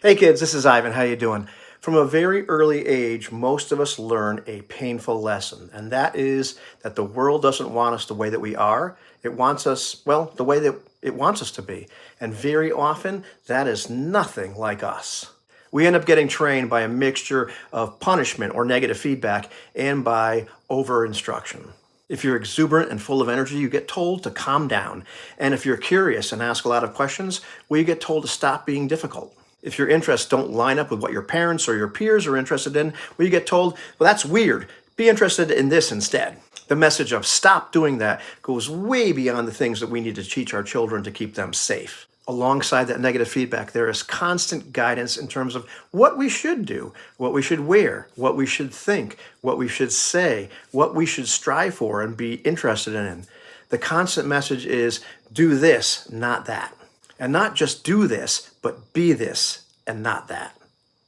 Hey kids, this is Ivan. How you doing? From a very early age, most of us learn a painful lesson, and that is that the world doesn't want us the way that we are. It wants us, well, the way that it wants us to be. And very often, that is nothing like us. We end up getting trained by a mixture of punishment or negative feedback and by over instruction. If you're exuberant and full of energy, you get told to calm down. And if you're curious and ask a lot of questions, well, you get told to stop being difficult. If your interests don't line up with what your parents or your peers are interested in, well, you get told, well, that's weird. Be interested in this instead. The message of stop doing that goes way beyond the things that we need to teach our children to keep them safe. Alongside that negative feedback, there is constant guidance in terms of what we should do, what we should wear, what we should think, what we should say, what we should strive for and be interested in. The constant message is do this, not that. And not just do this, but be this and not that.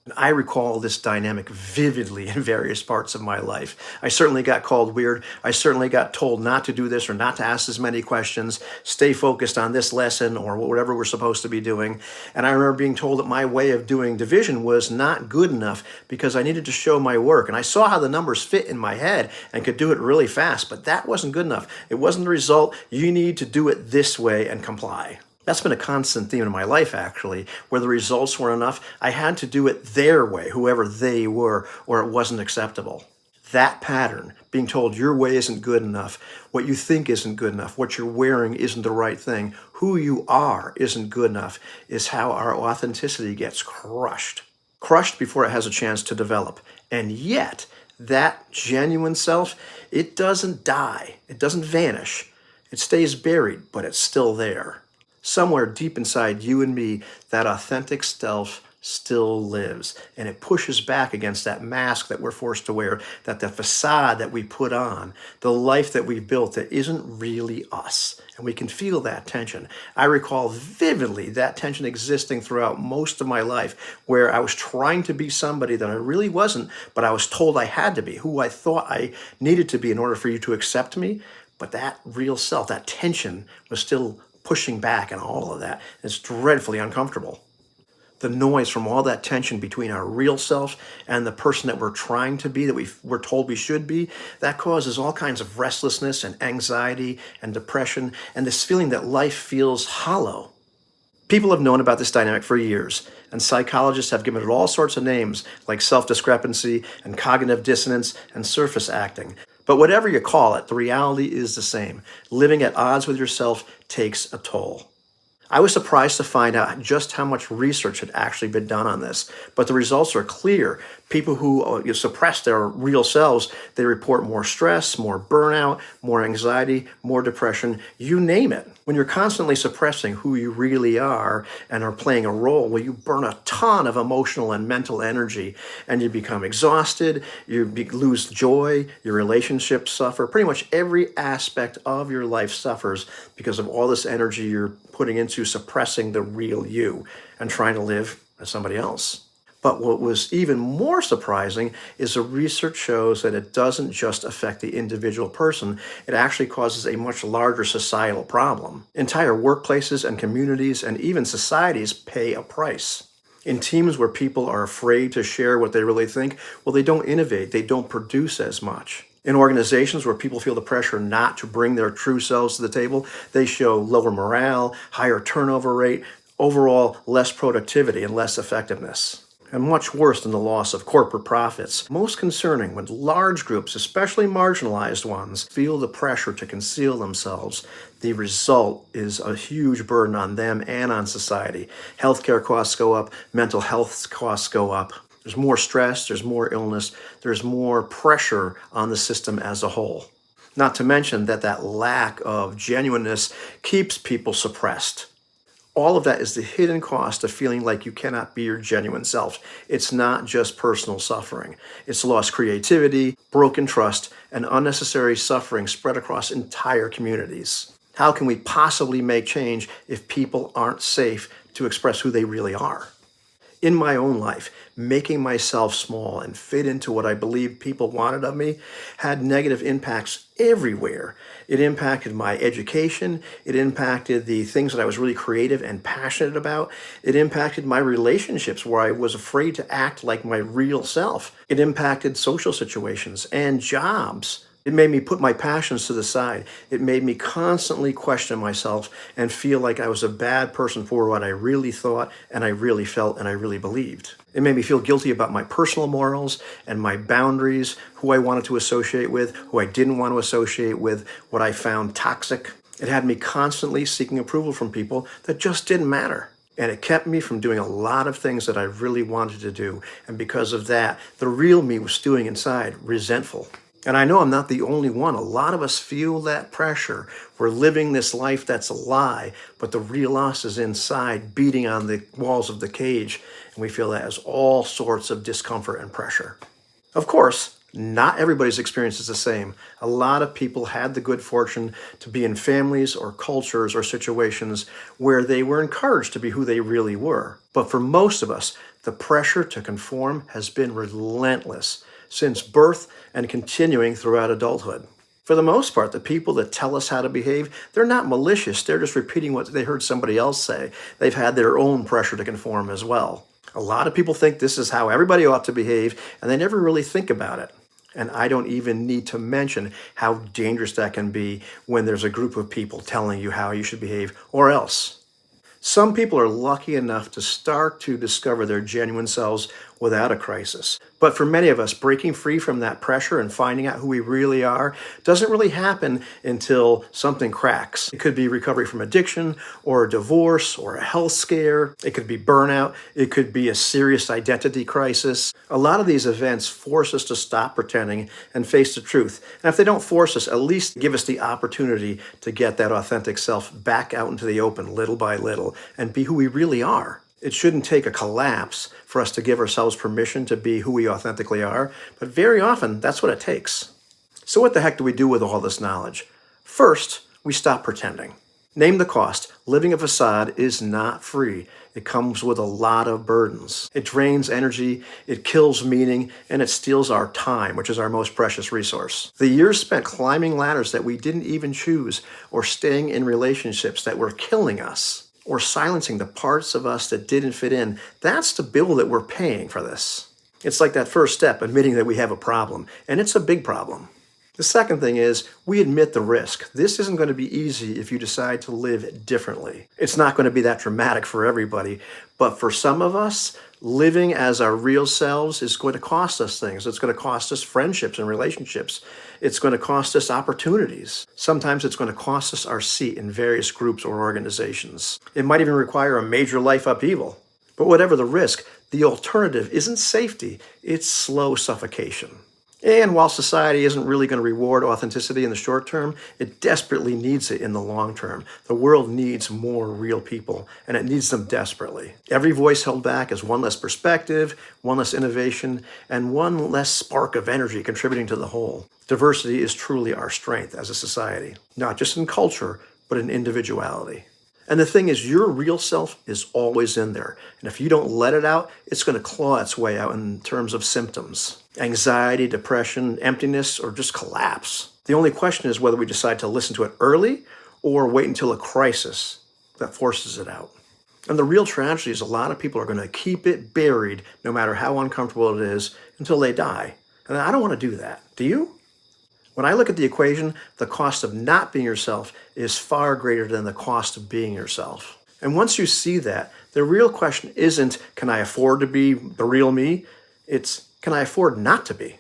And I recall this dynamic vividly in various parts of my life. I certainly got called weird. I certainly got told not to do this or not to ask as many questions, stay focused on this lesson or whatever we're supposed to be doing. And I remember being told that my way of doing division was not good enough because I needed to show my work. And I saw how the numbers fit in my head and could do it really fast, but that wasn't good enough. It wasn't the result. You need to do it this way and comply. That's been a constant theme in my life, actually, where the results weren't enough. I had to do it their way, whoever they were, or it wasn't acceptable. That pattern, being told your way isn't good enough, what you think isn't good enough, what you're wearing isn't the right thing, who you are isn't good enough, is how our authenticity gets crushed. Crushed before it has a chance to develop. And yet, that genuine self, it doesn't die. It doesn't vanish. It stays buried, but it's still there. Somewhere deep inside you and me, that authentic self still lives, and it pushes back against that mask that we're forced to wear, that the facade that we put on, the life that we've built that isn't really us. And we can feel that tension. I recall vividly that tension existing throughout most of my life, where I was trying to be somebody that I really wasn't, but I was told I had to be, who I thought I needed to be in order for you to accept me. But that real self, that tension was still pushing back and all of that. It's dreadfully uncomfortable. The noise from all that tension between our real self and the person that we're trying to be, that we're told we should be, that causes all kinds of restlessness and anxiety and depression and this feeling that life feels hollow. People have known about this dynamic for years, and psychologists have given it all sorts of names like self-discrepancy and cognitive dissonance and surface acting. But whatever you call it, the reality is the same. Living at odds with yourself takes a toll. I was surprised to find out just how much research had actually been done on this, but the results are clear. People who suppress their real selves, they report more stress, more burnout, more anxiety, more depression, you name it. When you're constantly suppressing who you really are and are playing a role, well, you burn a ton of emotional and mental energy, and you become exhausted, lose joy, your relationships suffer. Pretty much every aspect of your life suffers because of all this energy you're putting into suppressing the real you and trying to live as somebody else. But what was even more surprising is the research shows that it doesn't just affect the individual person, it actually causes a much larger societal problem. Entire workplaces and communities and even societies pay a price. In teams where people are afraid to share what they really think, well, they don't innovate, they don't produce as much. In organizations where people feel the pressure not to bring their true selves to the table, they show lower morale, higher turnover rate, overall less productivity and less effectiveness. And much worse than the loss of corporate profits. Most concerning when large groups, especially marginalized ones, feel the pressure to conceal themselves. The result is a huge burden on them and on society. Healthcare costs go up, mental health costs go up. There's more stress, there's more illness, there's more pressure on the system as a whole. Not to mention that lack of genuineness keeps people suppressed. All of that is the hidden cost of feeling like you cannot be your genuine self. It's not just personal suffering. It's lost creativity, broken trust, and unnecessary suffering spread across entire communities. How can we possibly make change if people aren't safe to express who they really are? in my own life, making myself small and fit into what I believed people wanted of me had negative impacts everywhere. It impacted my education. It impacted the things that I was really creative and passionate about. It impacted my relationships where I was afraid to act like my real self. It impacted social situations and jobs. It made me put my passions to the side. It made me constantly question myself and feel like I was a bad person for what I really thought and I really felt and I really believed. It made me feel guilty about my personal morals and my boundaries, who I wanted to associate with, who I didn't want to associate with, what I found toxic. It had me constantly seeking approval from people that just didn't matter. And it kept me from doing a lot of things that I really wanted to do. And because of that, the real me was stewing inside, resentful. And I know I'm not the only one. A lot of us feel that pressure. We're living this life that's a lie, but the real us is inside, beating on the walls of the cage. And we feel that as all sorts of discomfort and pressure. Of course, not everybody's experience is the same. A lot of people had the good fortune to be in families or cultures or situations where they were encouraged to be who they really were. But for most of us, the pressure to conform has been relentless since birth and continuing throughout adulthood. For the most part, the people that tell us how to behave, they're not malicious. They're just repeating what they heard somebody else say. They've had their own pressure to conform as well. A lot of people think this is how everybody ought to behave, and they never really think about it. And I don't even need to mention how dangerous that can be when there's a group of people telling you how you should behave or else. Some people are lucky enough to start to discover their genuine selves without a crisis. But for many of us, breaking free from that pressure and finding out who we really are doesn't really happen until something cracks. It could be recovery from addiction or a divorce or a health scare. It could be burnout. It could be a serious identity crisis. A lot of these events force us to stop pretending and face the truth. And if they don't force us, at least give us the opportunity to get that authentic self back out into the open little by little and be who we really are. It shouldn't take a collapse for us to give ourselves permission to be who we authentically are, but very often that's what it takes. So what the heck do we do with all this knowledge? First, we stop pretending. Name the cost. Living a facade is not free. It comes with a lot of burdens. It drains energy, it kills meaning, and it steals our time, which is our most precious resource. The years spent climbing ladders that we didn't even choose, or staying in relationships that were killing us, or silencing the parts of us that didn't fit in, that's the bill that we're paying for this. It's like that first step, admitting that we have a problem, and it's a big problem. The second thing is we admit the risk. This isn't going to be easy if you decide to live differently. It's not going to be that dramatic for everybody, but for some of us, living as our real selves is going to cost us things. It's going to cost us friendships and relationships. It's going to cost us opportunities. Sometimes it's going to cost us our seat in various groups or organizations. It might even require a major life upheaval. But whatever the risk, the alternative isn't safety, it's slow suffocation. And while society isn't really going to reward authenticity in the short term, it desperately needs it in the long term. The world needs more real people, and it needs them desperately. Every voice held back is one less perspective, one less innovation, and one less spark of energy contributing to the whole. Diversity is truly our strength as a society, not just in culture, but in individuality. And the thing is, your real self is always in there. And if you don't let it out, it's going to claw its way out in terms of symptoms. Anxiety, depression, emptiness, or just collapse. The only question is whether we decide to listen to it early or wait until a crisis that forces it out. And the real tragedy is a lot of people are going to keep it buried, no matter how uncomfortable it is, until they die. And I don't want to do that. Do you? When I look at the equation, the cost of not being yourself is far greater than the cost of being yourself. And once you see that, the real question isn't, can I afford to be the real me? It's, can I afford not to be?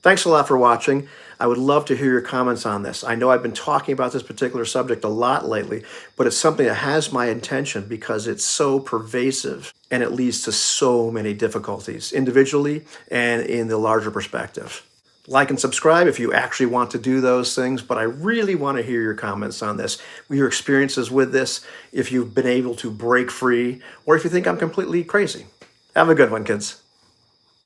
Thanks a lot for watching. I would love to hear your comments on this. I know I've been talking about this particular subject a lot lately, but it's something that has my attention because it's so pervasive and it leads to so many difficulties, individually and in the larger perspective. Like and subscribe if you actually want to do those things, but I really want to hear your comments on this, your experiences with this, if you've been able to break free, or if you think I'm completely crazy. Have a good one, kids.